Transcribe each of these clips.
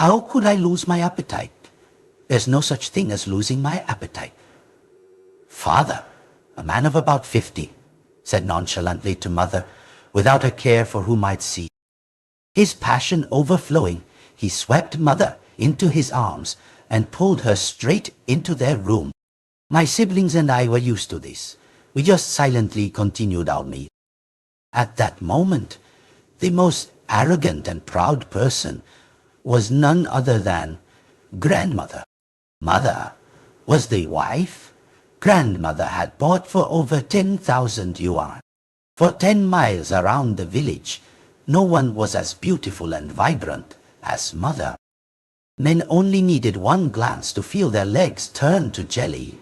How could I lose my appetite? There's no such thing as losing my appetite. Father, a man of about 50, said nonchalantly to mother, without a care for who might see. His passion overflowing, he swept mother into his arms and pulled her straight into their room. My siblings and I were used to this. We just silently continued our meal. At that moment, the most arrogant and proud person was none other than grandmother. Mother was the wife grandmother had bought for over 10,000 yuan. For 10 miles around the village, no one was as beautiful and vibrant as mother. Men only needed one glance to feel their legs turn to jelly.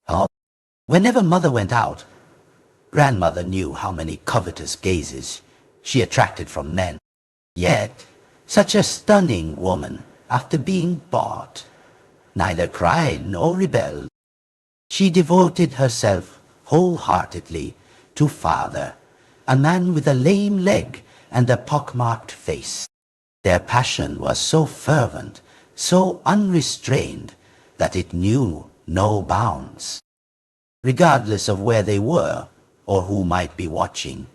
Oh, whenever mother went out, grandmother knew how many covetous gazes she attracted from men. Yet, such a stunning woman, after being bought, neither cried nor rebelled. She devoted herself wholeheartedly to father, a man with a lame leg and a pockmarked face. Their passion was so fervent, so unrestrained, that it knew no bounds. Regardless of where they were or who might be watching,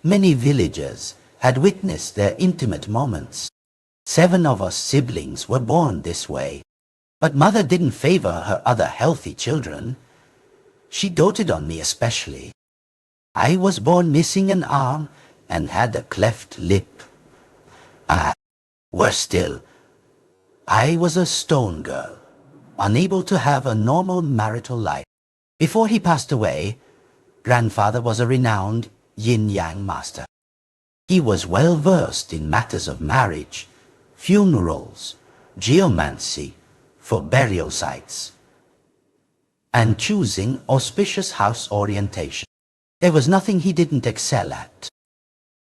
many villagers had witnessed their intimate moments. 7 of us siblings were born this way, but mother didn't favor her other healthy children. She doted on me especially. I was born missing an arm and had a cleft lip. Worse still, I was a stone girl, unable to have a normal marital life. Before he passed away, grandfather was a renowned yin-yang master. He was well versed in matters of marriage, funerals, geomancy for burial sites, and choosing auspicious house orientation. There was nothing he didn't excel at.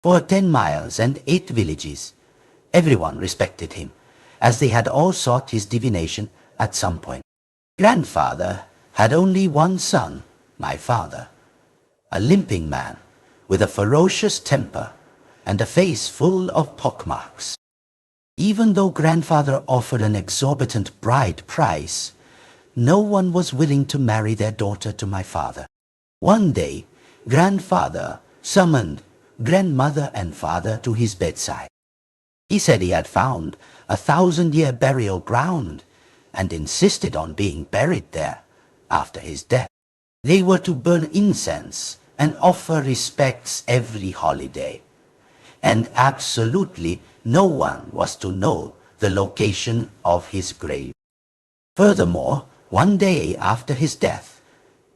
For 10 miles and 8 villages, everyone respected him, as they had all sought his divination at some point. Grandfather had only one son, my father, a limping man with a ferocious temper and a face full of pockmarks. Even though grandfather offered an exorbitant bride price, no one was willing to marry their daughter to my father. One day, grandfather summoned grandmother and father to his bedside. He said he had found a 1,000-year burial ground and insisted on being buried there after his death. They were to burn incense and offer respects every holiday, and absolutely no one was to know the location of his grave. Furthermore, one day after his death,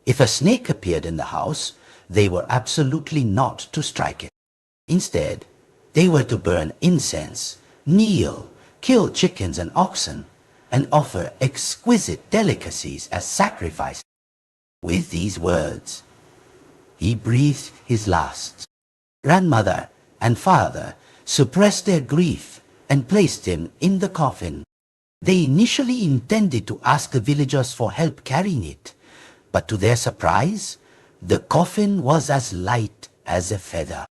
if a snake appeared in the house, they were absolutely not to strike it. Instead, they were to burn incense, kneel, kill chickens and oxen, and offer exquisite delicacies as sacrifice. With these words, he breathed his last. Grandmother and father suppressed their grief and placed him in the coffin. They initially intended to ask the villagers for help carrying it, but to their surprise, the coffin was as light as a feather.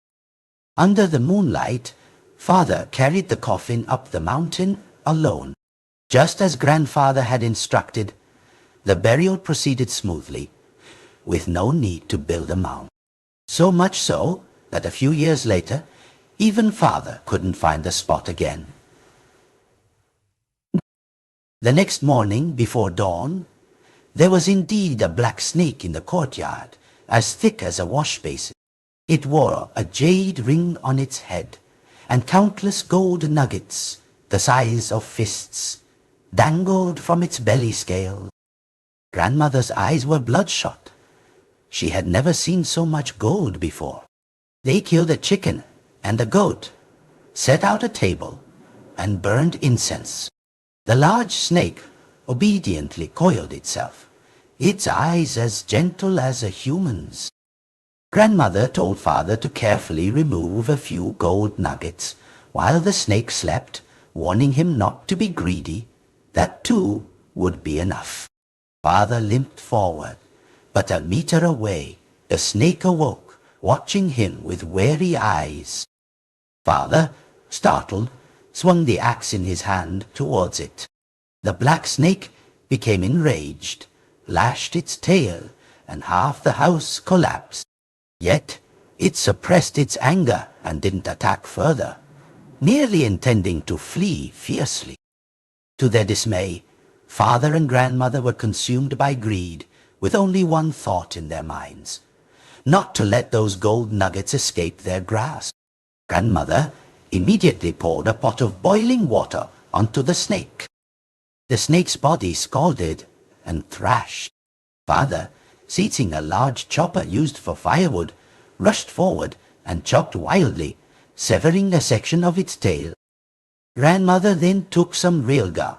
Under the moonlight, father carried the coffin up the mountain alone. Just as grandfather had instructed, the burial proceeded smoothly, with no need to build a mound. So much so that a few years later, even father couldn't find the spot again. The next morning, before dawn, there was indeed a black snake in the courtyard, as thick as a wash basin. It wore a jade ring on its head, and countless gold nuggets, the size of fists, dangled from its belly scale. Grandmother's eyes were bloodshot. She had never seen so much gold before. They killed a chicken and a goat, set out a table, and burned incense. The large snake obediently coiled itself, its eyes as gentle as a human's. Grandmother told father to carefully remove a few gold nuggets while the snake slept, warning him not to be greedy. That too would be enough. Father limped forward, but a meter away, the snake awoke, watching him with wary eyes. Father, startled, swung the axe in his hand towards it. The black snake became enraged, lashed its tail, and half the house collapsed. Yet it suppressed its anger and didn't attack further, merely intending to flee fiercely. To their dismay, father and grandmother were consumed by greed, with only one thought in their minds: not to let those gold nuggets escape their grasp. Grandmother immediately poured a pot of boiling water onto the snake. The snake's body scalded and thrashed. Father, seizing a large chopper used for firewood, rushed forward and chopped wildly, severing a section of its tail. Grandmother then took some realgar,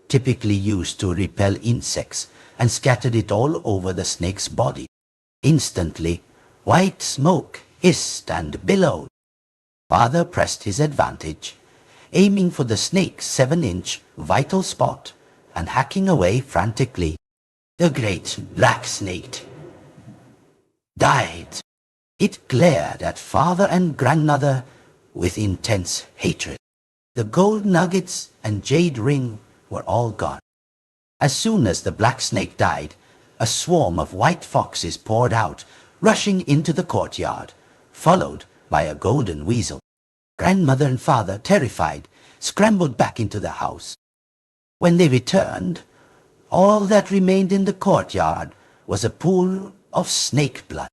typically used to repel insects, and scattered it all over the snake's body. Instantly, white smoke hissed and billowed. Father pressed his advantage, aiming for the snake's 7-inch vital spot and hacking away frantically. The great black snake died. It glared at father and grandmother with intense hatred. The gold nuggets and jade ring were all gone. As soon as the black snake died, a swarm of white foxes poured out, rushing into the courtyard, followed by a golden weasel. Grandmother and father, terrified, scrambled back into the house. When they returned, all that remained in the courtyard was a pool of snake blood.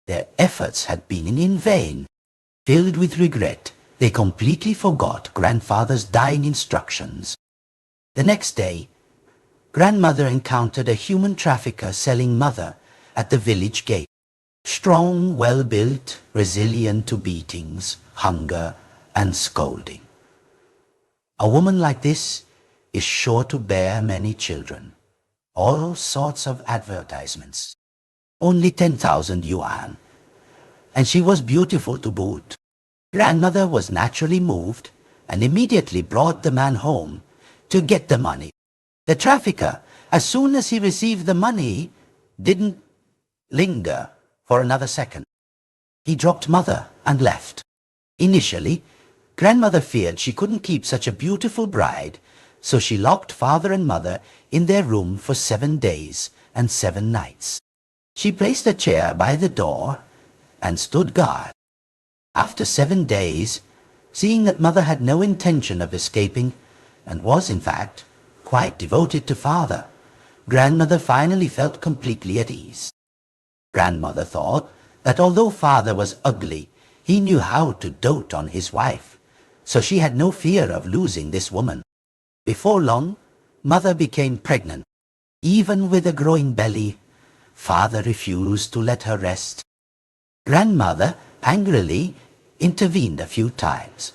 Their efforts had been in vain. Filled with regret, they completely forgot grandfather's dying instructions. The next day, grandmother encountered a human trafficker selling mother at the village gate. Strong, well-built, resilient to beatings, hunger, and scolding. A woman like this is sure to bear many children. All sorts of advertisements. Only 10,000 yuan. And she was beautiful to boot. Grandmother was naturally moved and immediately brought the man home to get the money. The trafficker, as soon as he received the money, didn't linger for another second. He dropped mother and left. Initially, grandmother feared she couldn't keep such a beautiful bride, so she locked father and mother in their room for 7 days and 7 nights. She placed a chair by the door and stood guard. After 7 days, seeing that mother had no intention of escaping and was, in fact, quite devoted to father, grandmother finally felt completely at ease. Grandmother thought that although father was ugly, he knew how to dote on his wife, so she had no fear of losing this woman. Before long, mother became pregnant. Even with a growing belly, father refused to let her rest. Grandmother angrily intervened a few times,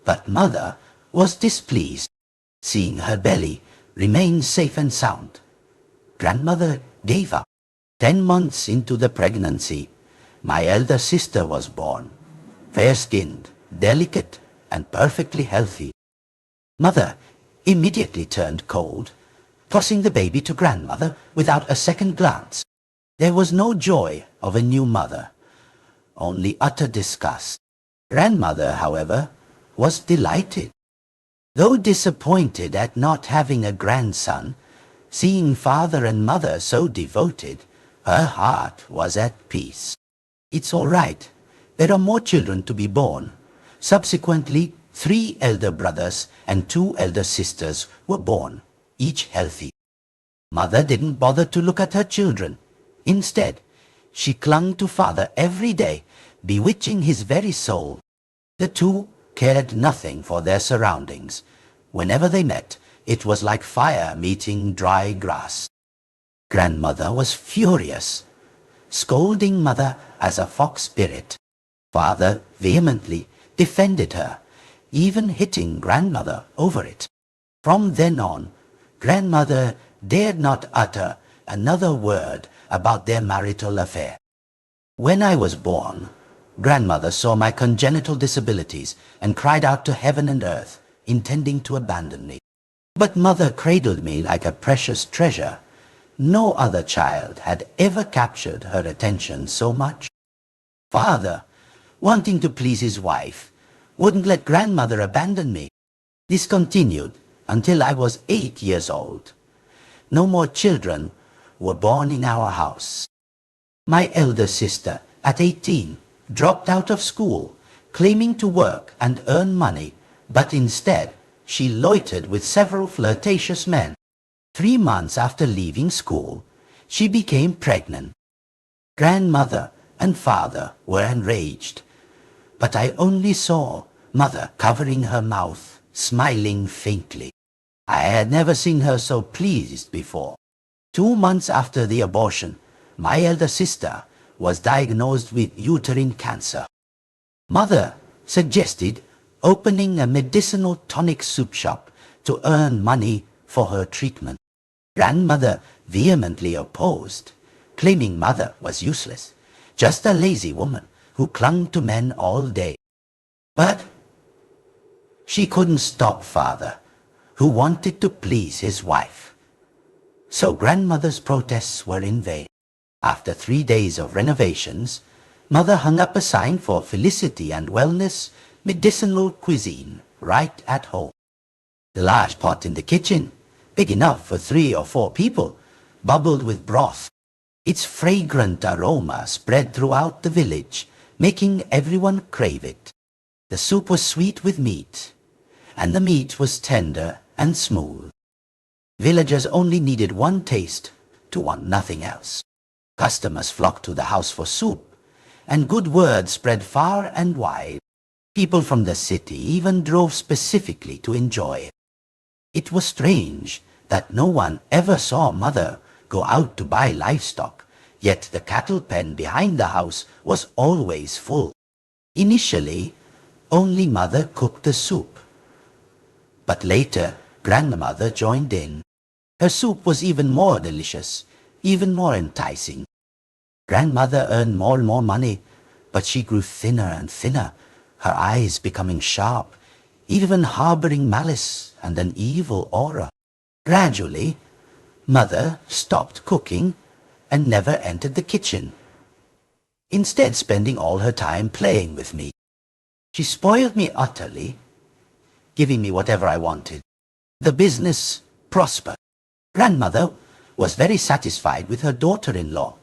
but mother was displeased, seeing her belly remain safe and sound. Grandmother gave up. 10 months into the pregnancy, my elder sister was born, fair-skinned, delicate, and perfectly healthy. Mother immediately turned cold, tossing the baby to grandmother without a second glance. There was no joy of a new mother, only utter disgust. Grandmother, however, was delighted. Though disappointed at not having a grandson, seeing father and mother so devoted, her heart was at peace. It's all right. There are more children to be born. Subsequently, 3 elder brothers and 2 elder sisters were born, each healthy. Mother didn't bother to look at her children. Instead, she clung to father every day, bewitching his very soul. The two cared nothing for their surroundings. Whenever they met, it was like fire meeting dry grass. Grandmother was furious, scolding mother as a fox spirit. Father vehemently defended her, even hitting grandmother over it. From then on, grandmother dared not utter another word about their marital affair. When I was born, grandmother saw my congenital disabilities and cried out to heaven and earth, intending to abandon me. But mother cradled me like a precious treasure. No other child had ever captured her attention so much. Father, wanting to please his wife, wouldn't let grandmother abandon me. This continued until I was 8 years old. No more children were born in our house. My elder sister, at 18, dropped out of school, claiming to work and earn money, but instead she loitered with several flirtatious men. 3 months after leaving school, she became pregnant. Grandmother and father were enraged, but I only saw mother covering her mouth, smiling faintly. I had never seen her so pleased before. 2 months after the abortion, my elder sister was diagnosed with uterine cancer. Mother suggested opening a medicinal tonic soup shop to earn money for her treatment. Grandmother vehemently opposed, claiming mother was useless, just a lazy woman who clung to men all day. But she couldn't stop father, who wanted to please his wife. So grandmother's protests were in vain. After 3 days of renovations, mother hung up a sign for Felicity and Wellness medicinal cuisine right at home. The large pot in the kitchen, big enough for 3 or 4 people, bubbled with broth. Its fragrant aroma spread throughout the village, making everyone crave it. The soup was sweet with meat, and the meat was tender and smooth. Villagers only needed one taste to want nothing else. Customers flocked to the house for soup, and good word spread far and wide. People from the city even drove specifically to enjoy it. It was strange that no one ever saw mother go out to buy livestock, yet the cattle pen behind the house was always full. Initially, only mother cooked the soup, but later grandmother joined in. Her soup was even more delicious, even more enticing. Grandmother earned more and more money, but she grew thinner and thinner, her eyes becoming sharp, even harboring malice and an evil aura. Gradually, mother stopped cooking and never entered the kitchen, instead spending all her time playing with me. She spoiled me utterly, giving me whatever I wanted. The business prospered. Grandmother was very satisfied with her daughter-in-law,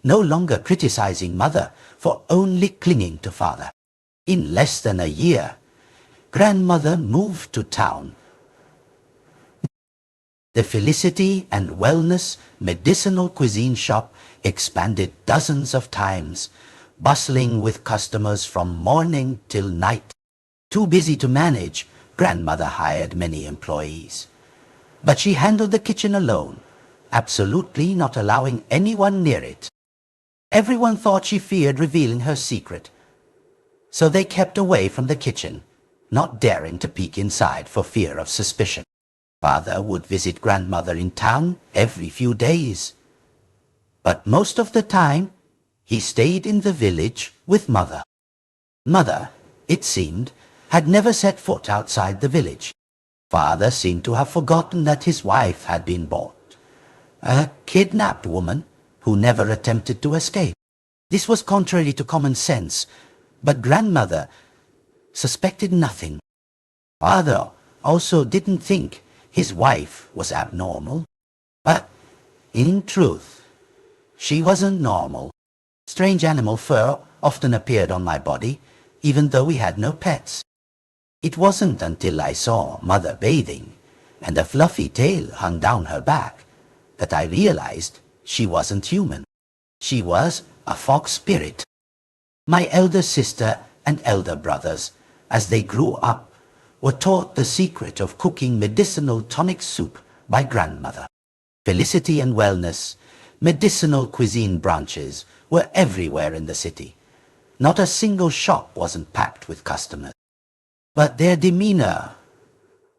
no longer criticizing mother for only clinging to father. In less than a year, grandmother moved to town. The Felicity and Wellness medicinal cuisine shop expanded dozens of times, bustling with customers from morning till night. Too busy to manage, grandmother hired many employees. But she handled the kitchen alone, absolutely not allowing anyone near it. Everyone thought she feared revealing her secret, so they kept away from the kitchen, not daring to peek inside for fear of suspicion. Father would visit grandmother in town every few days, but most of the time he stayed in the village with mother. Mother, it seemed, had never set foot outside the village. Father seemed to have forgotten that his wife had been bought, a kidnapped woman who never attempted to escape. This was contrary to common sense, but grandmother suspected nothing. Father also didn't think his wife was abnormal, but in truth, she wasn't normal. Strange animal fur often appeared on my body, even though we had no pets. It wasn't until I saw mother bathing and a fluffy tail hung down her back that I realized she wasn't human. She was a fox spirit. My elder sister and elder brothers, as they grew up, were taught the secret of cooking medicinal tonic soup by grandmother. Felicity and Wellness medicinal cuisine branches were everywhere in the city. Not a single shop wasn't packed with customers. But their demeanor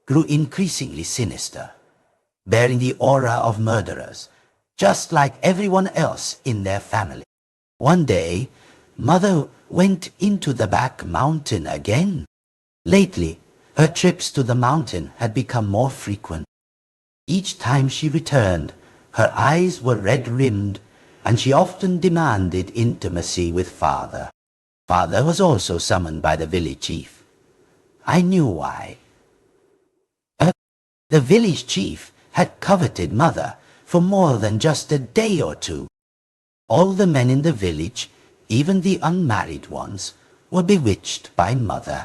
grew increasingly sinister, bearing the aura of murderers, just like everyone else in their family. One day, mother went into the back mountain again. Lately, her trips to the mountain had become more frequent. Each time she returned, her eyes were red-rimmed, and she often demanded intimacy with father. Father was also summoned by the village chief. I knew why. The village chief had coveted Mother for more than just a day or two. All the men in the village, even the unmarried ones, were bewitched by Mother.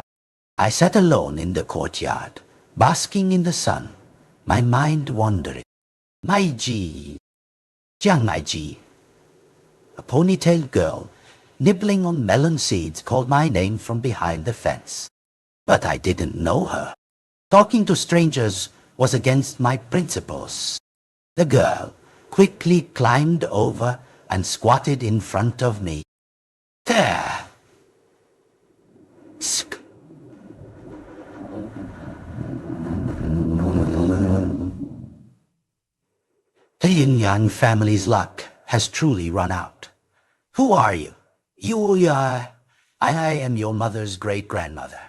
I sat alone in the courtyard, basking in the sun, my mind wandering. Mai Ji, Jiang Mai Ji. A ponytailed girl, nibbling on melon seeds, called my name from behind the fence. But I didn't know her. Talking to strangers was against my principles. The girl quickly climbed over and squatted in front of me. There. Sk. The Yin-Yang family's luck has truly run out. Who are you? I am your mother's great-grandmother.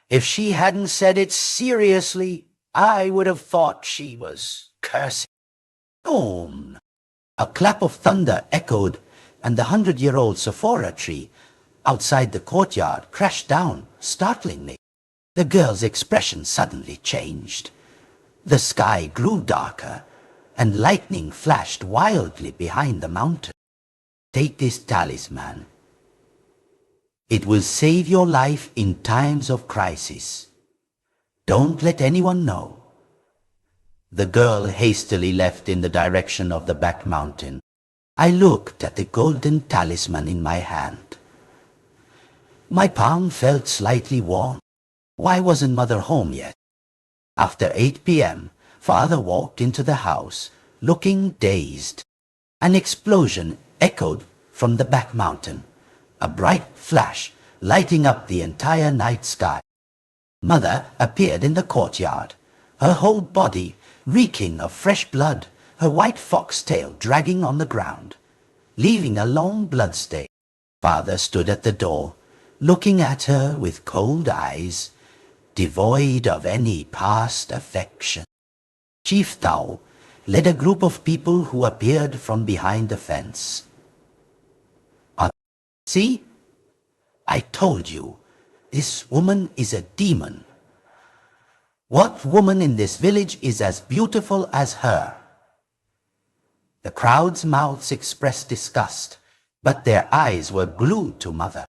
If she hadn't said it seriously, I would have thought she was cursing. Boom! A clap of thunder echoed, and the 100-year-old Sephora tree outside the courtyard crashed down, startling me. The girl's expression suddenly changed. The sky grew darker, and lightning flashed wildly behind the mountain. Take this talisman. It will save your life in times of crisis. Don't let anyone know. The girl hastily left in the direction of the back mountain. I looked at the golden talisman in my hand. My palm felt slightly warm. Why wasn't Mother home yet? After 8 p.m., Father walked into the house, looking dazed. An explosion echoed from the back mountain, a bright flash lighting up the entire night sky. Mother appeared in the courtyard, her whole body reeking of fresh blood, her white foxtail dragging on the ground, leaving a long bloodstain. Father stood at the door, looking at her with cold eyes, devoid of any past affection. Chief Tao led a group of people who appeared from behind the fence. See? I told you, this woman is a demon. What woman in this village is as beautiful as her? The crowd's mouths expressed disgust, but their eyes were glued to Mother.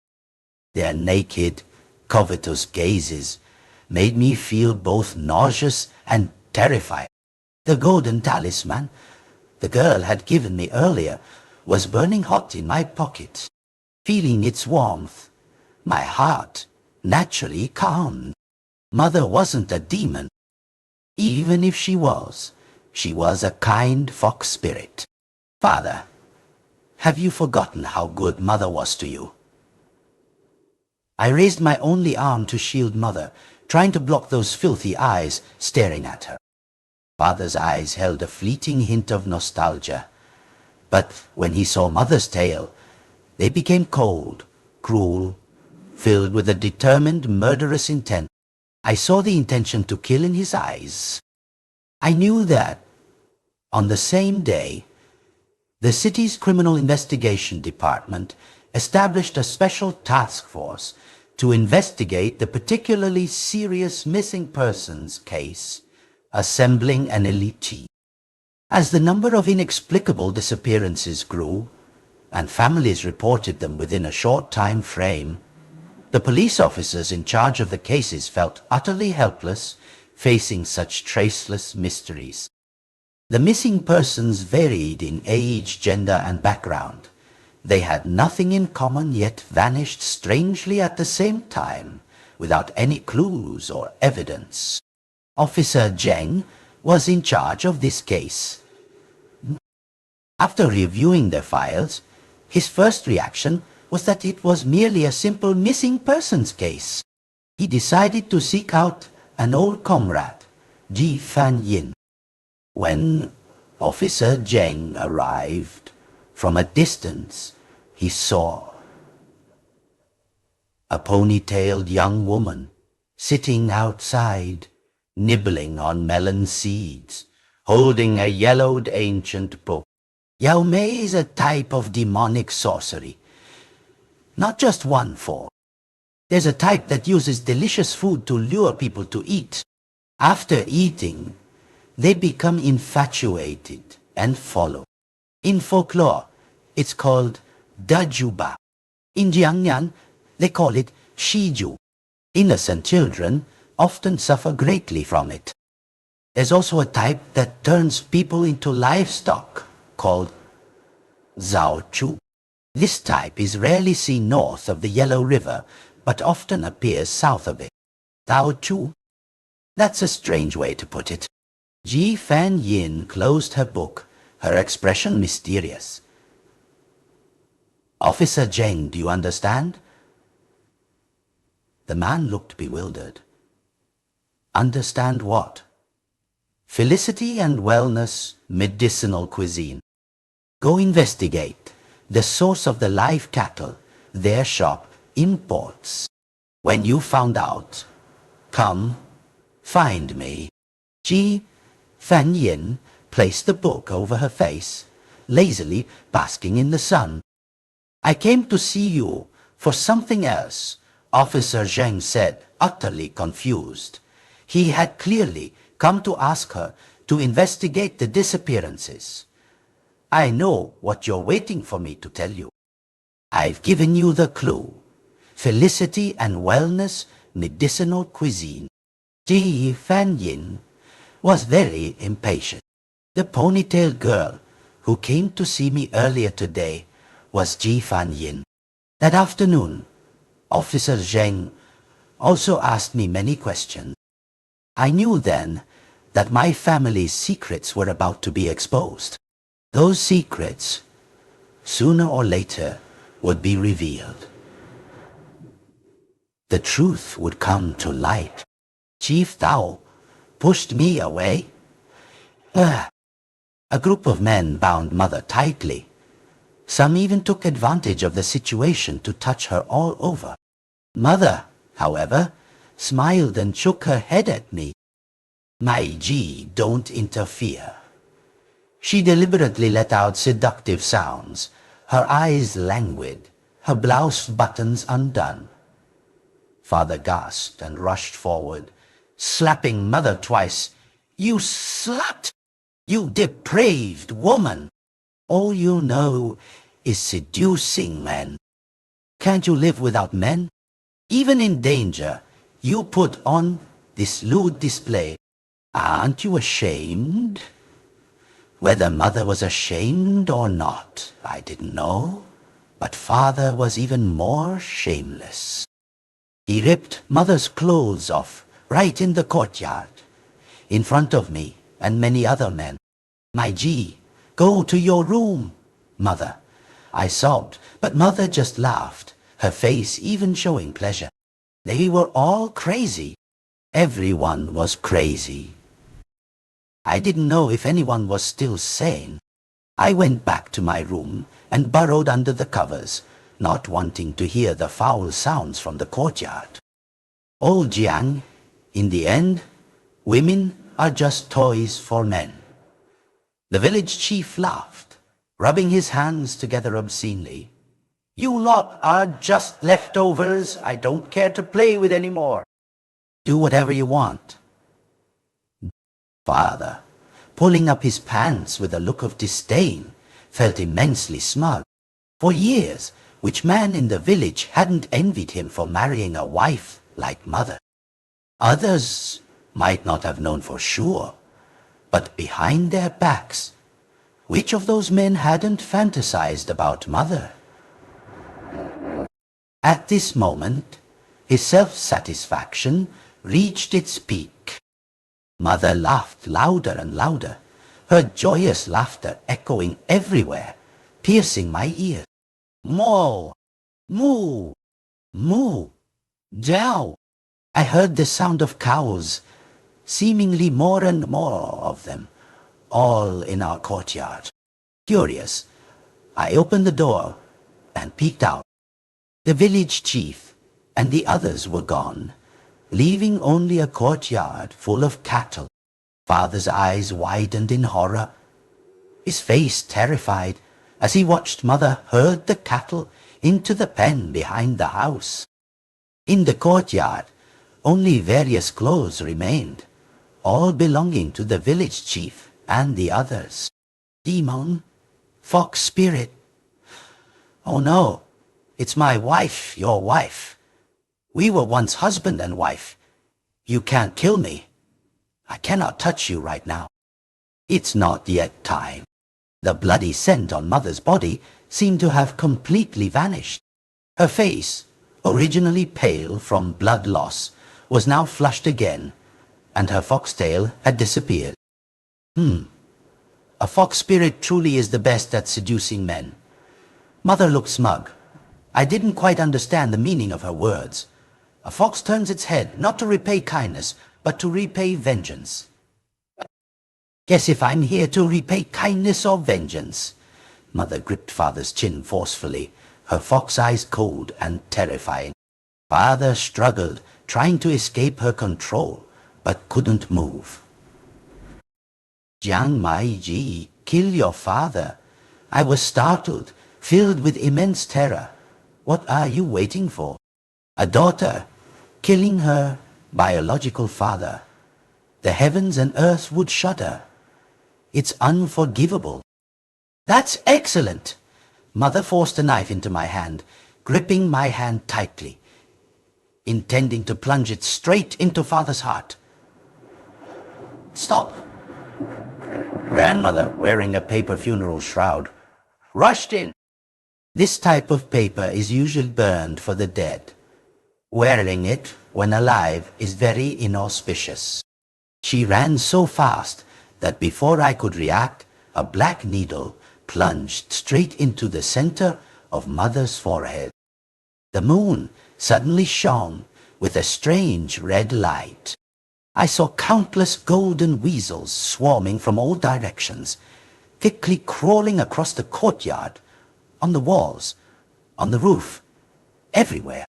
Their naked, covetous gazes made me feel both nauseous and terrified. The golden talisman the girl had given me earlier was burning hot in my pocket. Feeling its warmth, my heart naturally calmed. Mother wasn't a demon. Even if she was a kind fox spirit. Father, have you forgotten how good Mother was to you? I raised my only arm to shield Mother, trying to block those filthy eyes staring at her. Father's eyes held a fleeting hint of nostalgia, but when he saw Mother's tail, they became cold, cruel, filled with a determined, murderous intent. I saw the intention to kill in his eyes. I knew that, on the same day, the city's criminal investigation department established a special task force to investigate the particularly serious missing persons case, assembling an elite team. As the number of inexplicable disappearances grew, and families reported them within a short time frame, the police officers in charge of the cases felt utterly helpless, facing such traceless mysteries. The missing persons varied in age, gender, and background. They had nothing in common, yet vanished strangely at the same time, without any clues or evidence. Officer Zheng was in charge of this case. After reviewing their files, his first reaction was that it was merely a simple missing persons case. He decided to seek out an old comrade, Ji Fan Yin. When Officer Zheng arrived, from a distance, he saw a ponytailed young woman sitting outside, nibbling on melon seeds, holding a yellowed ancient book. Yao Mei is a type of demonic sorcery. Not just one form. There's a type that uses delicious food to lure people to eat. After eating, they become infatuated and follow. In folklore, it's called dajuba. In Jiangnan, they call it shiju. Innocent children often suffer greatly from it. There's also a type that turns people into livestock, called zaochu. This type is rarely seen north of the Yellow River, but often appears south of it. Zaochu? That's a strange way to put it. Ji Fan Yin closed her book, her expression mysterious. Officer Zheng, do you understand? The man looked bewildered. Understand what? Felicity and wellness, medicinal cuisine. Go investigate the source of the live cattle their shop imports. When you found out, come, find me. Ji Fan Yin placed the book over her face, lazily basking in the sun. I came to see you for something else, Officer Zheng said, utterly confused. He had clearly come to ask her to investigate the disappearances. I know what you're waiting for me to tell you. I've given you the clue. Felicity and wellness, medicinal cuisine. Ji Fan Yin was very impatient. The ponytailed girl who came to see me earlier today was Ji Fan Yin. That afternoon, Officer Zheng also asked me many questions. I knew then that my family's secrets were about to be exposed. Those secrets, sooner or later, would be revealed. The truth would come to light. Chief Tao pushed me away. A group of men bound Mother tightly. Some even took advantage of the situation to touch her all over. Mother, however, smiled and shook her head at me. My Ji, don't interfere. She deliberately let out seductive sounds, her eyes languid, her blouse buttons undone. Father gasped and rushed forward, slapping Mother twice. You slut! You depraved woman! All you know is seducing men. Can't you live without men? Even in danger, you put on this lewd display. Aren't you ashamed? Whether Mother was ashamed or not, I didn't know, but Father was even more shameless. He ripped Mother's clothes off right in the courtyard, in front of me and many other men. My Ji, go to your room, Mother. I sobbed, but Mother just laughed, her face even showing pleasure. They were all crazy. Everyone was crazy. I didn't know if anyone was still sane. I went back to my room and burrowed under the covers, not wanting to hear the foul sounds from the courtyard. Old Jiang, in the end, women are just toys for men. The village chief laughed, rubbing his hands together obscenely. You lot are just leftovers I don't care to play with anymore. Do whatever you want. Father, pulling up his pants with a look of disdain, felt immensely smug. For years, which man in the village hadn't envied him for marrying a wife like Mother? Others might not have known for sure, but behind their backs, which of those men hadn't fantasized about Mother? At this moment, his self-satisfaction reached its peak. Mother laughed louder and louder, her joyous laughter echoing everywhere, piercing my ears. Moo! Moo! Moo! Jiao! I heard the sound of cows, seemingly more and more of them, all in our courtyard. Curious, I opened the door and peeked out. The village chief and the others were gone, leaving only a courtyard full of cattle. Father's eyes widened in horror, his face terrified as he watched Mother herd the cattle into the pen behind the house. In the courtyard, only various clothes remained, all belonging to the village chief and the others. Demon, fox spirit. Oh no, it's my wife, your wife. We were once husband and wife. You can't kill me. I cannot touch you right now. It's not yet time. The bloody scent on Mother's body seemed to have completely vanished. Her face, originally pale from blood loss, was now flushed again, and her foxtail had disappeared. A fox spirit truly is the best at seducing men. Mother looked smug. I didn't quite understand the meaning of her words. A fox turns its head not to repay kindness, but to repay vengeance. Guess if I'm here to repay kindness or vengeance. Mother gripped Father's chin forcefully, her fox eyes cold and terrifying. Father struggled, trying to escape her control, but couldn't move. Jiang Mai Ji, kill your father. I was startled, filled with immense terror. What are you waiting for? A daughter, killing her biological father. The heavens and earth would shudder. It's unforgivable. That's excellent. Mother forced a knife into my hand, gripping my hand tightly, intending to plunge it straight into Father's heart. Stop! Grandmother, wearing a paper funeral shroud, rushed in. This type of paper is usually burned for the dead. Wearing it when alive is very inauspicious. She ran so fast that before I could react, a black needle plunged straight into the center of Mother's forehead. The moon suddenly shone with a strange red light. I saw countless golden weasels swarming from all directions, thickly crawling across the courtyard, on the walls, on the roof, everywhere.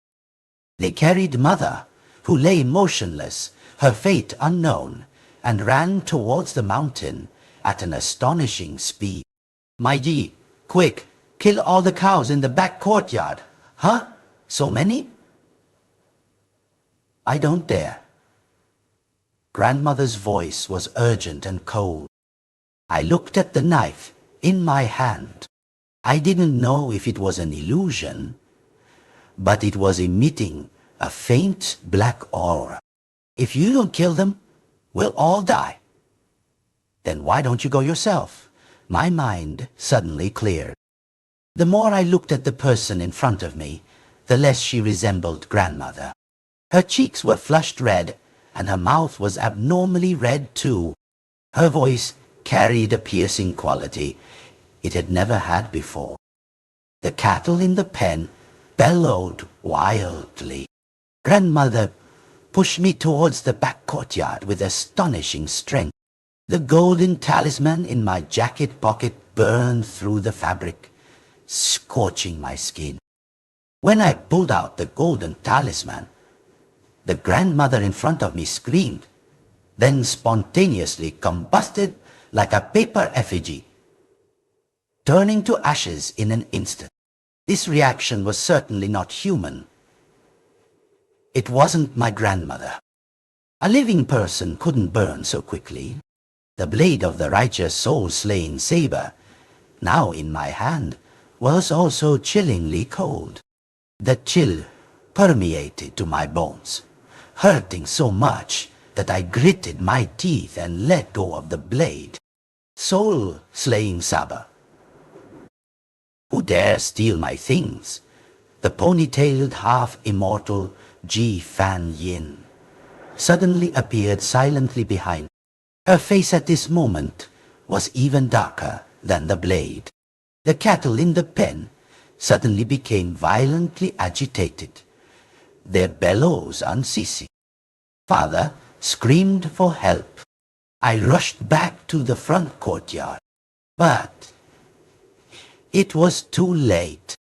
They carried Mother, who lay motionless, her fate unknown, and ran towards the mountain at an astonishing speed. Maiji, quick, kill all the cows in the back courtyard. Huh? So many? I don't dare. Grandmother's voice was urgent and cold. I looked at the knife in my hand. I didn't know if it was an illusion, but it was emitting a faint black aura. If you don't kill them, we'll all die. Then why don't you go yourself? My mind suddenly cleared. The more I looked at the person in front of me, the less she resembled Grandmother. Her cheeks were flushed red, and her mouth was abnormally red too. Her voice carried a piercing quality it had never had before. The cattle in the pen bellowed wildly. Grandmother pushed me towards the back courtyard with astonishing strength. The golden talisman in my jacket pocket burned through the fabric, scorching my skin. When I pulled out the golden talisman, the grandmother in front of me screamed, then spontaneously combusted like a paper effigy, turning to ashes in an instant. This reaction was certainly not human. It wasn't my grandmother. A living person couldn't burn so quickly. The blade of the righteous soul-slaying saber, now in my hand, was also chillingly cold. The chill permeated to my bones, hurting so much that I gritted my teeth and let go of the blade. Soul-slaying saber. Who dare steal my things? The pony-tailed half-immortal Ji Fan Yin suddenly appeared silently behind. Her face at this moment was even darker than the blade. The cattle in the pen suddenly became violently agitated, their bellows unceasing. Father screamed for help. I rushed back to the front courtyard, but it was too late.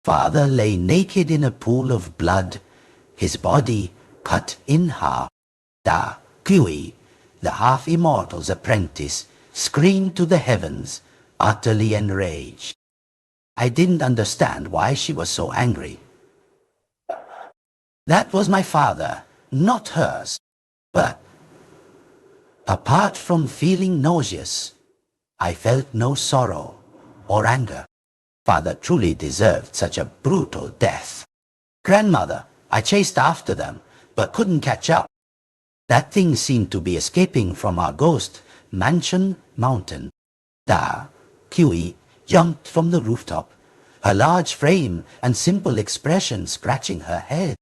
Father lay naked in a pool of blood, his body cut in half. Da Kui, the half-immortal's apprentice, screamed to the heavens, utterly enraged. I didn't understand why she was so angry. That was my father, not hers. But Apart from feeling nauseous, I felt no sorrow or anger. Father truly deserved such a brutal death. Grandmother, I chased after them, but couldn't catch up. That thing seemed to be escaping from our ghost mansion mountain. Da, Kiwi, jumped from the rooftop, her large frame and simple expression scratching her head.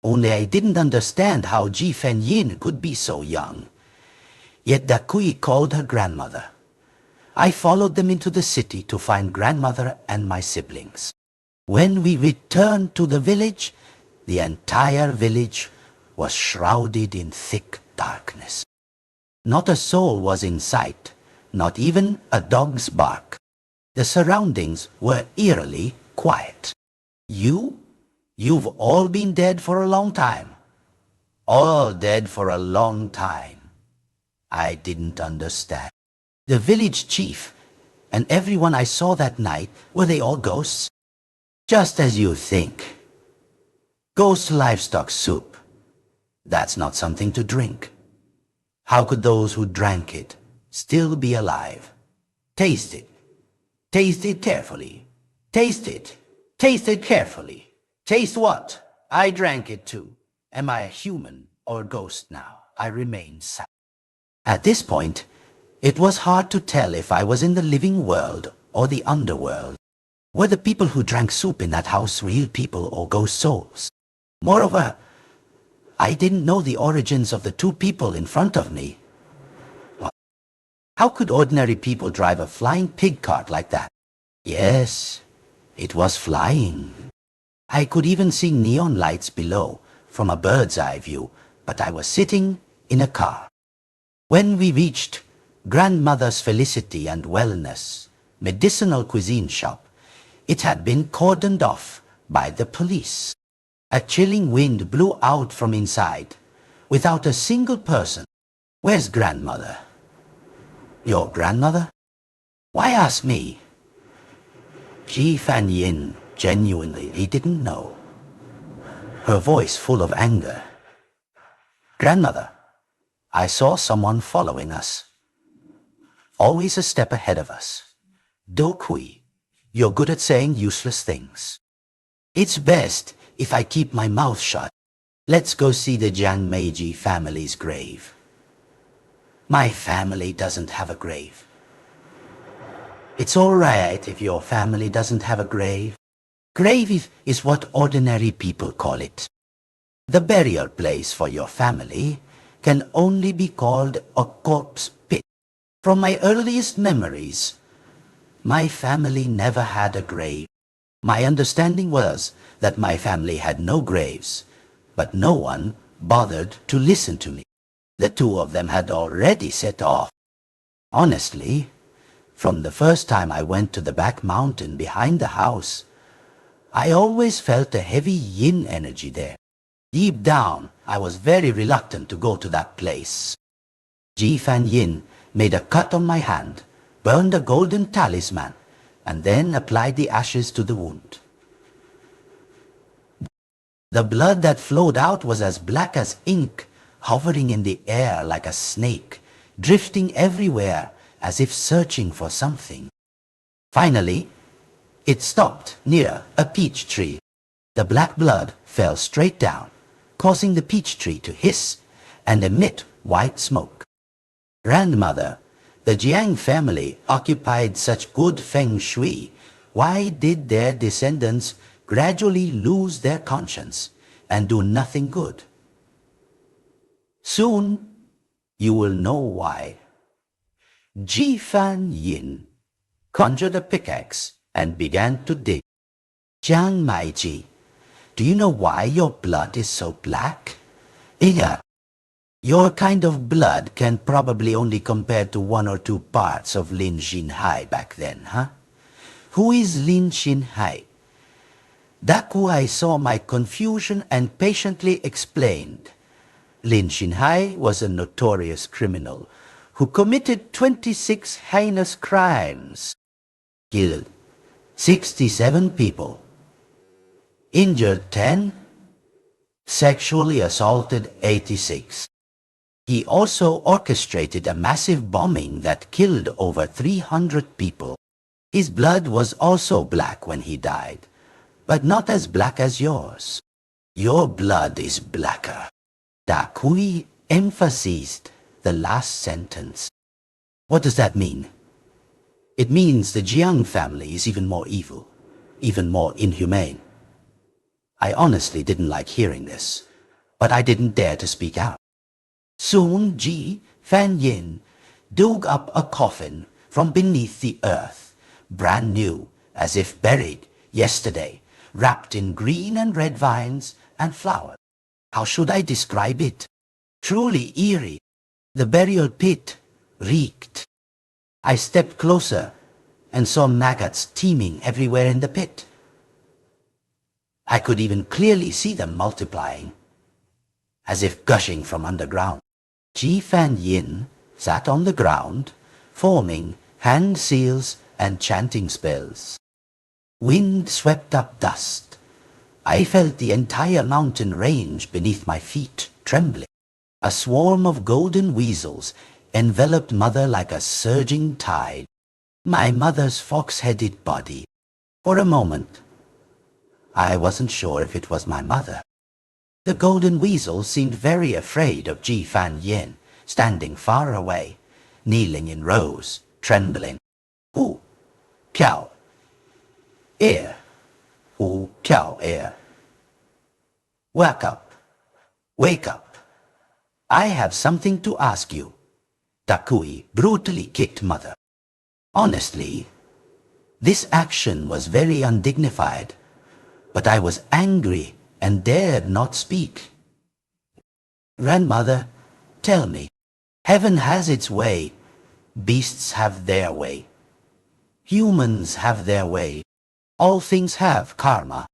Only I didn't understand how Ji Fen Yin could be so young. Yet Da Kui called her grandmother. I followed them into the city to find grandmother and my siblings. When we returned to the village, the entire village was shrouded in thick darkness. Not a soul was in sight, not even a dog's bark. The surroundings were eerily quiet. You've all been dead for a long time. All dead for a long time. I didn't understand. The village chief and everyone I saw that night, were they all ghosts? Just as you think. Ghost livestock soup. That's not something to drink. How could those who drank it still be alive? Taste it. Taste it carefully. Taste it. Taste it carefully. Taste what? I drank it too. Am I a human or a ghost now? I remain silent. At this point, it was hard to tell if I was in the living world or the underworld. Were the people who drank soup in that house real people or ghost souls? Moreover, I didn't know the origins of the two people in front of me. How could ordinary people drive a flying pig cart like that? Yes, it was flying. I could even see neon lights below from a bird's eye view, but I was sitting in a car. When we reached Grandmother's Felicity and Wellness medicinal cuisine shop, it had been cordoned off by the police. A chilling wind blew out from inside, without a single person. Where's Grandmother? Your grandmother? Why ask me? Ji Fan Yin genuinely, he didn't know. Her voice full of anger. Grandmother, I saw someone following us. Always a step ahead of us. Do Kui, you're good at saying useless things. It's best if I keep my mouth shut. Let's go see the Jiang Meiji family's grave. My family doesn't have a grave. It's all right if your family doesn't have a grave. Grave is what ordinary people call it. The burial place for your family can only be called a corpse pit. From my earliest memories, my family never had a grave. My understanding was that my family had no graves, but no one bothered to listen to me. The two of them had already set off. Honestly, from the first time I went to the back mountain behind the house, I always felt a heavy yin energy there. Deep down, I was very reluctant to go to that place. Ji Fan Yin made a cut on my hand, burned a golden talisman, and then applied the ashes to the wound. The blood that flowed out was as black as ink, hovering in the air like a snake, drifting everywhere as if searching for something. Finally, it stopped near a peach tree. The black blood fell straight down, causing the peach tree to hiss and emit white smoke. Grandmother, the Jiang family occupied such good feng shui. Why did their descendants gradually lose their conscience and do nothing good? Soon, you will know why. Ji Fan Yin conjured a pickaxe and began to dig. Jiang Meiji, do you know why your blood is so black? Yeah. Your kind of blood can probably only compare to 1 or 2 parts of Lin Xinhai back then, huh? Who is Lin Xinhai? Dakuai saw my confusion and patiently explained. Lin Xinhai was a notorious criminal who committed 26 heinous crimes, killed 67 people, injured 10, sexually assaulted 86. He also orchestrated a massive bombing that killed over 300 people. His blood was also black when he died, but not as black as yours. Your blood is blacker. Da Kui emphasized the last sentence. What does that mean? It means the Jiang family is even more evil, even more inhumane. I honestly didn't like hearing this, but I didn't dare to speak out. Soon Ji Fan Yin dug up a coffin from beneath the earth, brand new, as if buried yesterday, wrapped in green and red vines and flowers. How should I describe it? Truly eerie. The burial pit reeked. I stepped closer and saw maggots teeming everywhere in the pit. I could even clearly see them multiplying, as if gushing from underground. Ji Fan Yin sat on the ground, forming hand seals and chanting spells. Wind swept up dust. I felt the entire mountain range beneath my feet trembling. A swarm of golden weasels enveloped Mother like a surging tide. My mother's fox-headed body. For a moment, I wasn't sure if it was my mother. The golden weasel seemed very afraid of Ji Fan Yin, standing far away, kneeling in rows, trembling. Hu, Piao, air. Hu, Piao, air. Wake up. Wake up. I have something to ask you. Da Kui brutally kicked Mother. Honestly, this action was very undignified, but I was angry and dared not speak. Grandmother, tell me, heaven has its way, beasts have their way, humans have their way, all things have karma.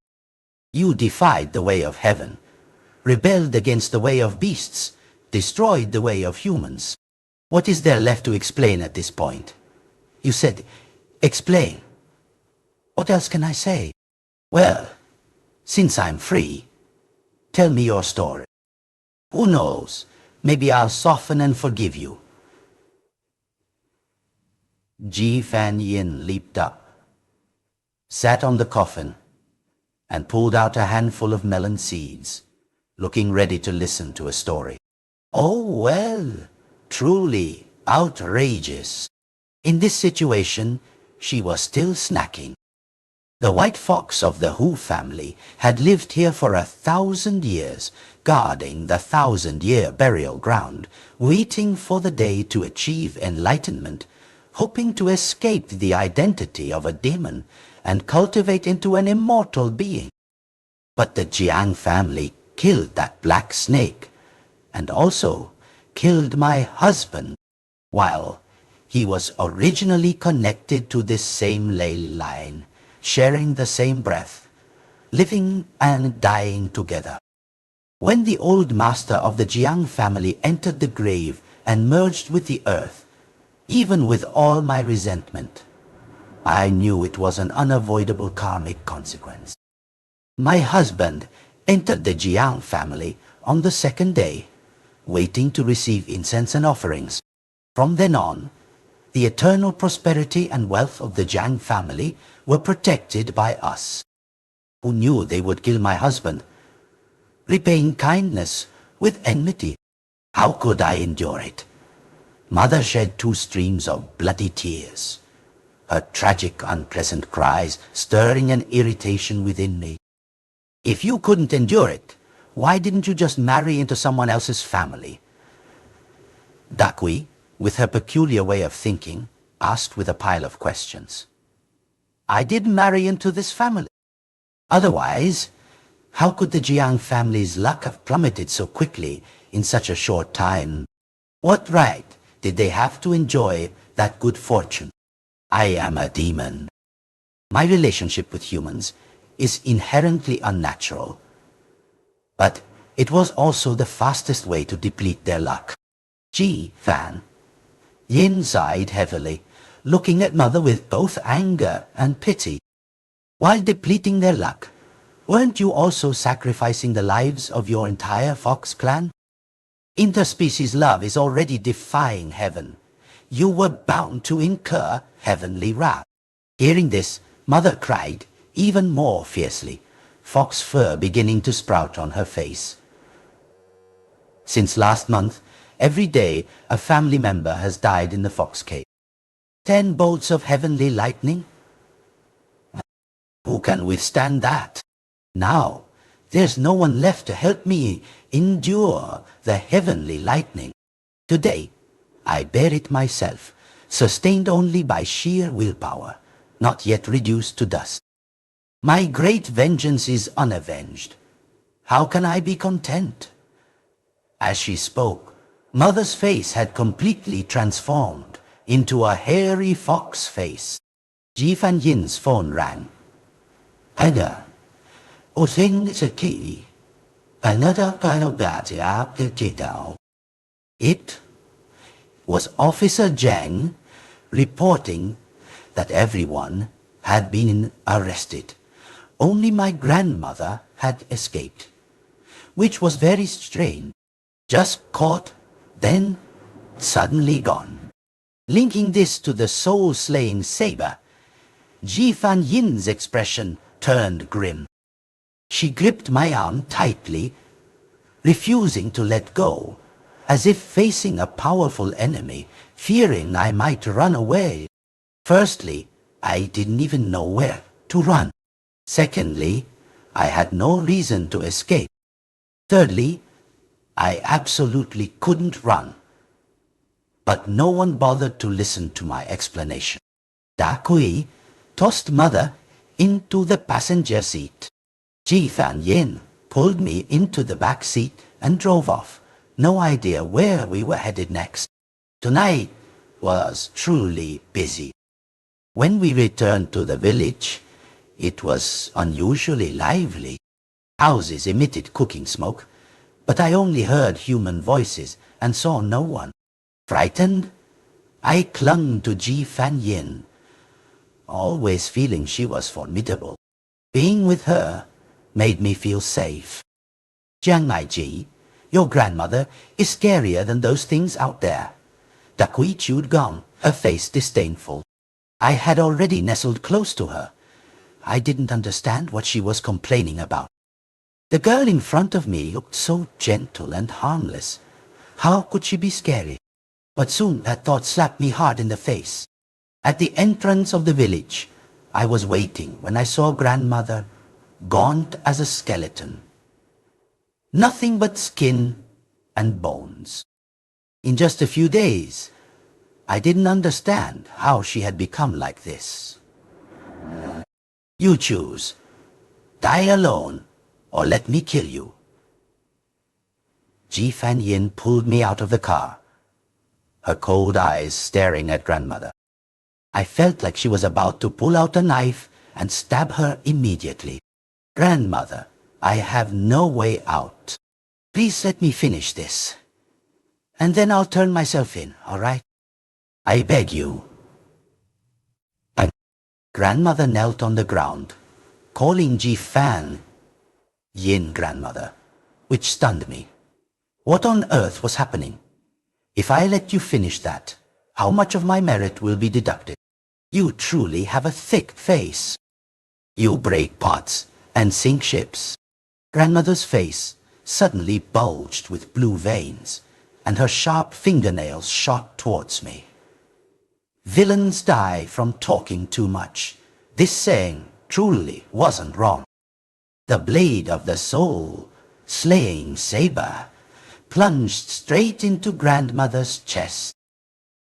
You defied the way of heaven, rebelled against the way of beasts, destroyed the way of humans. What is there left to explain at this point? You said, explain. What else can I say? Well, since I'm free, tell me your story. Who knows, maybe I'll soften and forgive you. Ji Fan Yin leaped up, sat on the coffin, and pulled out a handful of melon seeds, looking ready to listen to a story. Oh well, truly outrageous. In this situation, she was still snacking. The white fox of the Hu family had lived here for 1,000 years, guarding the 1,000-year burial ground, waiting for the day to achieve enlightenment, hoping to escape the identity of a demon and cultivate into an immortal being. But the Jiang family killed that black snake, and also killed my husband, while he was originally connected to this same ley line, sharing the same breath, living and dying together. When the old master of the Jiang family entered the grave and merged with the earth, even with all my resentment, I knew it was an unavoidable karmic consequence. My husband entered the Jiang family on the second day, waiting to receive incense and offerings. From then on, the eternal prosperity and wealth of the Jiang family were protected by us. Who knew they would kill my husband, repaying kindness with enmity? How could I endure it? Mother shed 2 streams of bloody tears, her tragic, unpleasant cries stirring an irritation within me. If you couldn't endure it, why didn't you just marry into someone else's family? Da Kui, with her peculiar way of thinking, asked with a pile of questions. I did marry into this family. Otherwise, how could the Jiang family's luck have plummeted so quickly in such a short time? What right did they have to enjoy that good fortune? I am a demon. My relationship with humans is inherently unnatural, but it was also the fastest way to deplete their luck. Ji Fan Yin sighed heavily, looking at Mother with both anger and pity. While depleting their luck, weren't you also sacrificing the lives of your entire fox clan? Interspecies love is already defying heaven. You were bound to incur heavenly wrath. Hearing this, Mother cried even more fiercely, fox fur beginning to sprout on her face. Since last month, every day a family member has died in the fox cave. 10 bolts of heavenly lightning? Who can withstand that? Now, there's no one left to help me endure the heavenly lightning. Today, I bear it myself, sustained only by sheer willpower, not yet reduced to dust. My great vengeance is unavenged. How can I be content? As she spoke, Mother's face had completely transformed into a hairy fox face. Ji Fan Yin's phone rang. Ada, o thing is a key. Another kind of bad apple. It was Officer Zhang reporting that everyone had been arrested. Only my grandmother had escaped, which was very strange. Just caught, then suddenly gone. Linking this to the soul-slaying saber, Ji Fan Yin's expression turned grim. She gripped my arm tightly, refusing to let go, as if facing a powerful enemy, fearing I might run away. Firstly, I didn't even know where to run. Secondly, I had no reason to escape. Thirdly, I absolutely couldn't run. But no one bothered to listen to my explanation. Da Kui tossed Mother into the passenger seat. Ji Fan Yin pulled me into the back seat and drove off. No idea where we were headed next. Tonight was truly busy. When we returned to the village, it was unusually lively. Houses emitted cooking smoke, but I only heard human voices and saw no one. Frightened, I clung to Ji Fan Yin, always feeling she was formidable. Being with her made me feel safe. Jiang Mai Ji, your grandmother is scarier than those things out there. Da Kui chewed gum, her face disdainful. I had already nestled close to her. I didn't understand what she was complaining about. The girl in front of me looked so gentle and harmless. How could she be scary? But soon that thought slapped me hard in the face. At the entrance of the village, I was waiting when I saw grandmother, gaunt as a skeleton. Nothing but skin and bones. In just a few days, I didn't understand how she had become like this. You choose. Die alone, or let me kill you. Ji Fan Yin pulled me out of the car, her cold eyes staring at grandmother. I felt like she was about to pull out a knife and stab her immediately. Grandmother, I have no way out. Please let me finish this. And then I'll turn myself in, all right? I beg you. Grandmother knelt on the ground, calling Ji Fan Yin grandmother, which stunned me. What on earth was happening? If I let you finish that, how much of my merit will be deducted? You truly have a thick face. You break pots and sink ships. Grandmother's face suddenly bulged with blue veins, and her sharp fingernails shot towards me. Villains die from talking too much. This saying truly wasn't wrong. The blade of the soul, slaying saber, plunged straight into grandmother's chest.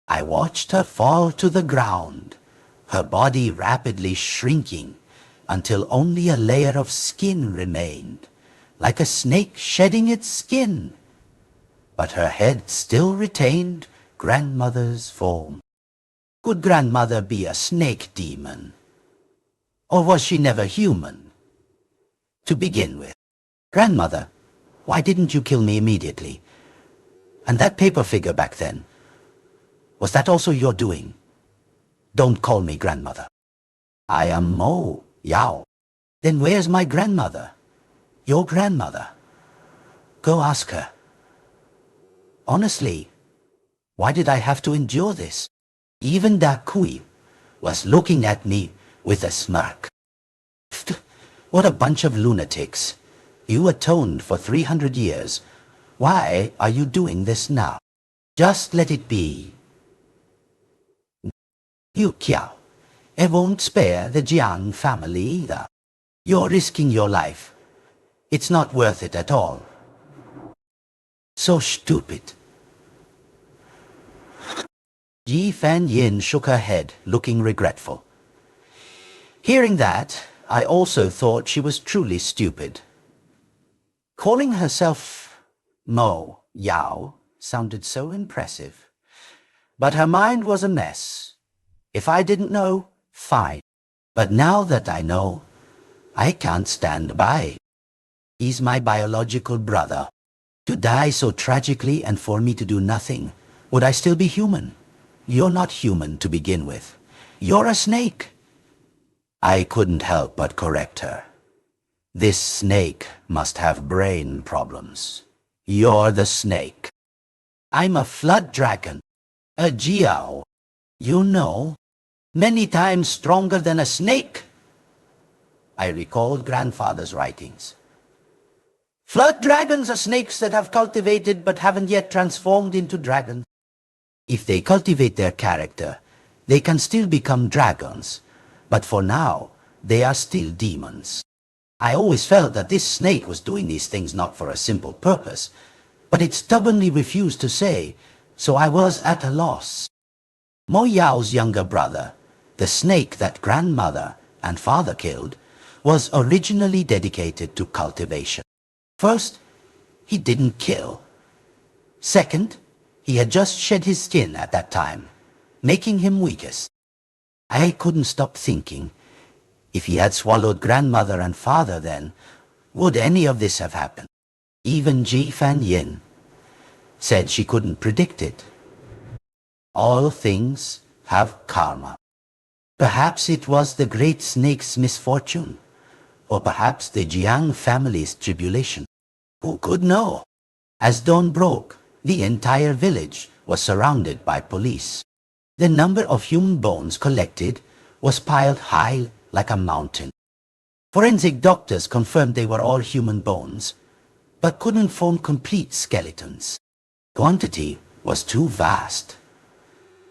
I watched her fall to the ground, her body rapidly shrinking until only a layer of skin remained, like a snake shedding its skin. But her head still retained grandmother's form. Could grandmother be a snake demon? Or was she never human? To begin with, grandmother, why didn't you kill me immediately? And that paper figure back then, was that also your doing? Don't call me grandmother. I am Mo Yao. Then where's my grandmother? Your grandmother? Go ask her. Honestly, why did I have to endure this? Even Da Kui was looking at me with a smirk. What a bunch of lunatics. You atoned for 300 years. Why are you doing this now? Just let it be. You Kiao, it won't spare the Jiang family either. You're risking your life. It's not worth it at all. So stupid. Ji Fan Yin shook her head, looking regretful. Hearing that, I also thought she was truly stupid. Calling herself Mo Yao sounded so impressive. But her mind was a mess. If I didn't know, fine. But now that I know, I can't stand by. He's my biological brother. To die so tragically and for me to do nothing, would I still be human? You're not human to begin with. You're a snake. I couldn't help but correct her. This snake must have brain problems. You're the snake. I'm a flood dragon, a Jiao. You know, many times stronger than a snake. I recalled grandfather's writings. Flood dragons are snakes that have cultivated but haven't yet transformed into dragons. If they cultivate their character, they can still become dragons, but for now, they are still demons. I always felt that this snake was doing these things not for a simple purpose, but it stubbornly refused to say, so I was at a loss. Mo Yao's younger brother, the snake that grandmother and father killed, was originally dedicated to cultivation. First, he didn't kill. Second, he had just shed his skin at that time, making him weakest. I couldn't stop thinking, if he had swallowed grandmother and father then, would any of this have happened? Even Ji Fan Yin said she couldn't predict it. All things have karma. Perhaps it was the great snake's misfortune, or perhaps the Jiang family's tribulation. Who could know? As dawn broke, the entire village was surrounded by police. The number of human bones collected was piled high like a mountain. Forensic doctors confirmed they were all human bones, but couldn't form complete skeletons. Quantity was too vast.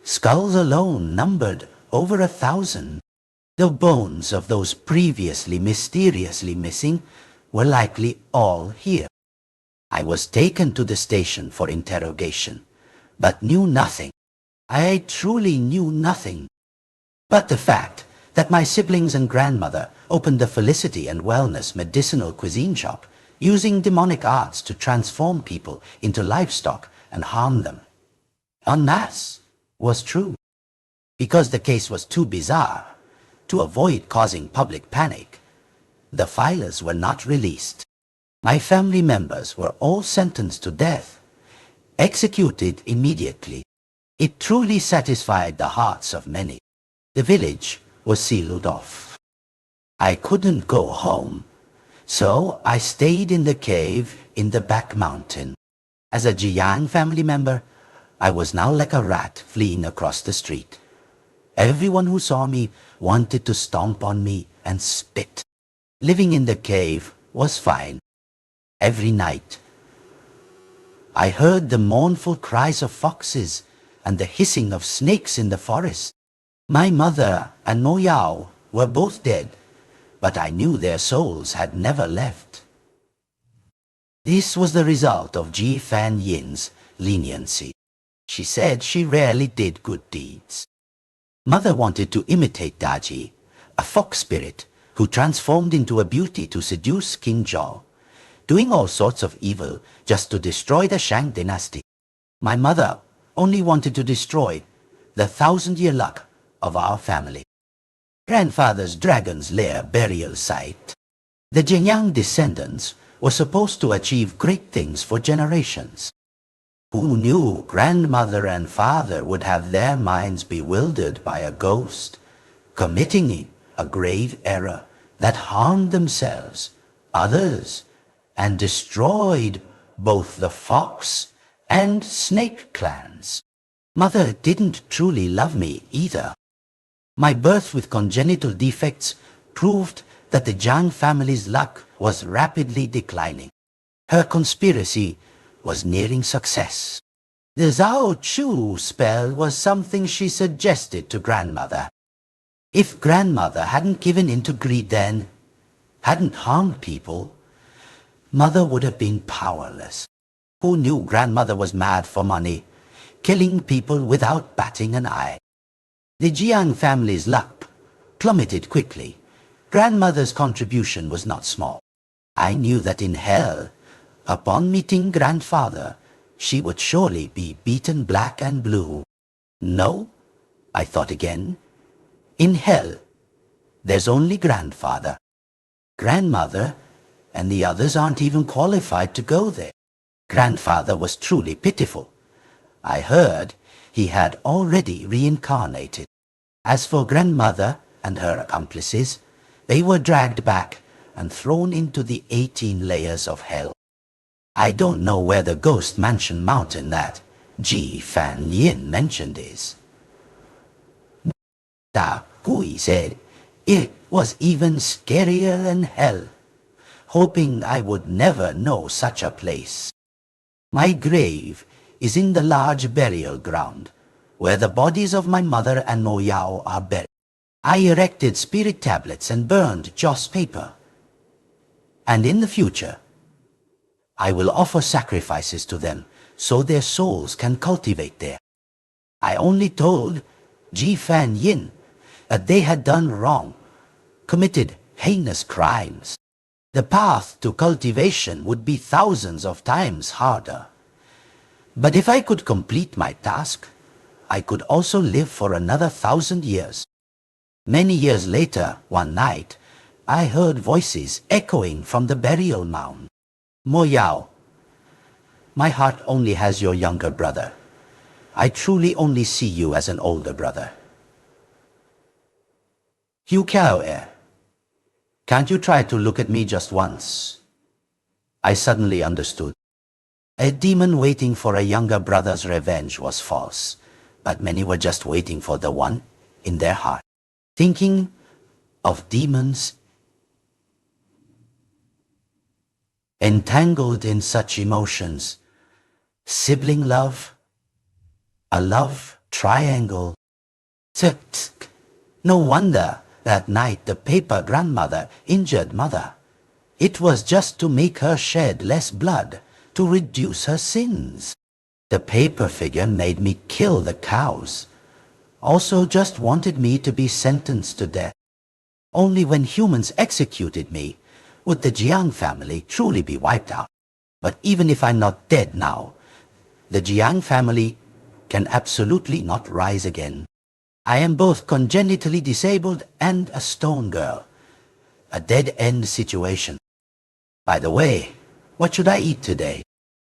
Skulls alone numbered over 1,000. The bones of those previously mysteriously missing were likely all here. I was taken to the station for interrogation, but knew nothing. I truly knew nothing. But the fact that my siblings and grandmother opened the Felicity and Wellness medicinal cuisine shop, using demonic arts to transform people into livestock and harm them en masse, was true. Because the case was too bizarre, to avoid causing public panic, the filers were not released. My family members were all sentenced to death, executed immediately. It truly satisfied the hearts of many. The village was sealed off. I couldn't go home, so I stayed in the cave in the back mountain. As a Jiang family member, I was now like a rat fleeing across the street. Everyone who saw me wanted to stomp on me and spit. Living in the cave was fine. Every night, I heard the mournful cries of foxes and the hissing of snakes in the forest. My mother and Mo Yao were both dead, but I knew their souls had never left. This was the result of Ji Fan Yin's leniency. She said she rarely did good deeds. Mother wanted to imitate Daji, a fox spirit who transformed into a beauty to seduce King Zhao, doing all sorts of evil just to destroy the Shang dynasty. My mother only wanted to destroy the 1,000-year luck of our family. Grandfather's dragon's lair burial site. The Jinyang descendants were supposed to achieve great things for generations. Who knew grandmother and father would have their minds bewildered by a ghost, committing a grave error that harmed themselves, others, and destroyed both the fox and snake clans. Mother didn't truly love me either. My birth with congenital defects proved that the Jiang family's luck was rapidly declining. Her conspiracy was nearing success. The Zhao Chu spell was something she suggested to grandmother. If grandmother hadn't given in to greed then, hadn't harmed people, mother would have been powerless. Who knew grandmother was mad for money, killing people without batting an eye? The Jiang family's luck plummeted quickly. Grandmother's contribution was not small. I knew that in hell, upon meeting grandfather, she would surely be beaten black and blue. No, I thought again. In hell, there's only grandfather. Grandmother and the others aren't even qualified to go there. Grandfather was truly pitiful. I heard he had already reincarnated. As for grandmother and her accomplices, they were dragged back and thrown into the 18 layers of hell. I don't know where the ghost mansion mountain that Ji Fan Yin mentioned is. Da Gui said it was even scarier than hell, hoping I would never know such a place. My grave is in the large burial ground, where the bodies of my mother and Mo Yao are buried. I erected spirit tablets and burned joss paper. And in the future, I will offer sacrifices to them so their souls can cultivate there. I only told Ji Fan Yin that they had done wrong, committed heinous crimes. The path to cultivation would be thousands of times harder. But if I could complete my task, I could also live for another 1,000 years. Many years later, one night, I heard voices echoing from the burial mound. Mo Yao, my heart only has your younger brother. I truly only see you as an older brother. Hu Kiao, can't you try to look at me just once? I suddenly understood. A demon waiting for a younger brother's revenge was false, but many were just waiting for the one in their heart. Thinking of demons entangled in such emotions, sibling love, a love triangle. No wonder that night the paper grandmother injured mother. It was just to make her shed less blood, to reduce her sins. The paper figure made me kill the cows. Also just wanted me to be sentenced to death. Only when humans executed me would the Jiang family truly be wiped out. But even if I'm not dead now, the Jiang family can absolutely not rise again. I am both congenitally disabled and a stone girl. A dead-end situation. By the way, what should I eat today?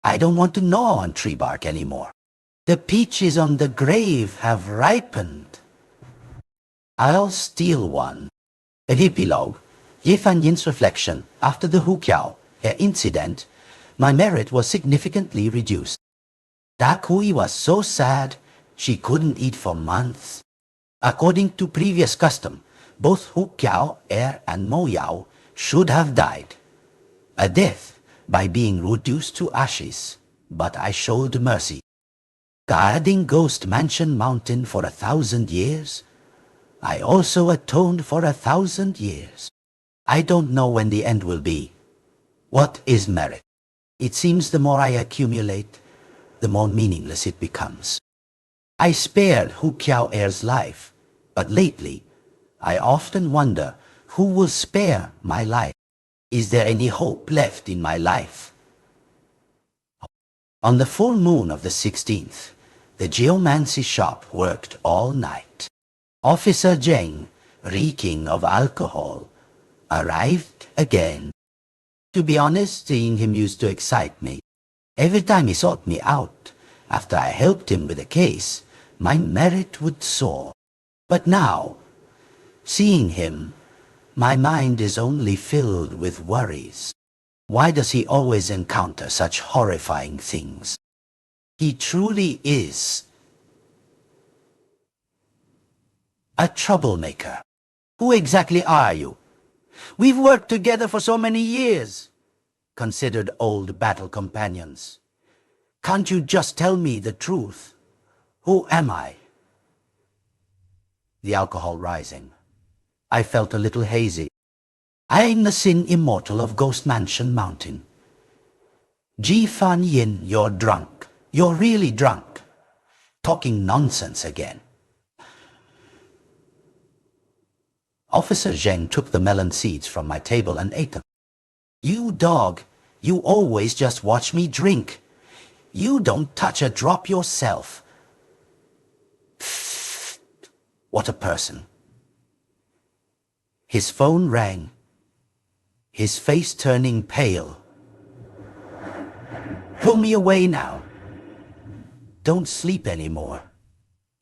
I don't want to gnaw on tree bark anymore. The peaches on the grave have ripened. I'll steal one. An epilogue. Ye Fan Yin's reflection. After the Hu Kiao incident, my merit was significantly reduced. Da Kui was so sad, she couldn't eat for months. According to previous custom, both Hu Kiao, and Mo Yao should have died. A death by being reduced to ashes, but I showed mercy. Guarding Ghost Mansion Mountain for 1,000 years, I also atoned for 1,000 years. I don't know when the end will be. What is merit? It seems the more I accumulate, the more meaningless it becomes. I spared Hu Kiao life, but lately, I often wonder who will spare my life. Is there any hope left in my life? On the full moon of the 16th, the geomancy shop worked all night. Officer Zheng, reeking of alcohol, arrived again. To be honest, seeing him used to excite me. Every time he sought me out, after I helped him with a case, my merit would soar. But now, seeing him, my mind is only filled with worries. Why does he always encounter such horrifying things? He truly is a troublemaker. Who exactly are you? We've worked together for so many years, considered old battle companions. Can't you just tell me the truth? Who am I? The alcohol rising. I felt a little hazy. I'm the Sin Immortal of Ghost Mansion Mountain. Ji Fan Yin, you're drunk. You're really drunk. Talking nonsense again. Officer Zheng took the melon seeds from my table and ate them. You dog, you always just watch me drink. You don't touch a drop yourself. What a person. His phone rang, his face turning pale. Pull me away now. Don't sleep anymore.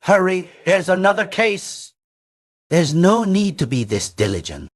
Hurry, here's another case. There's no need to be this diligent.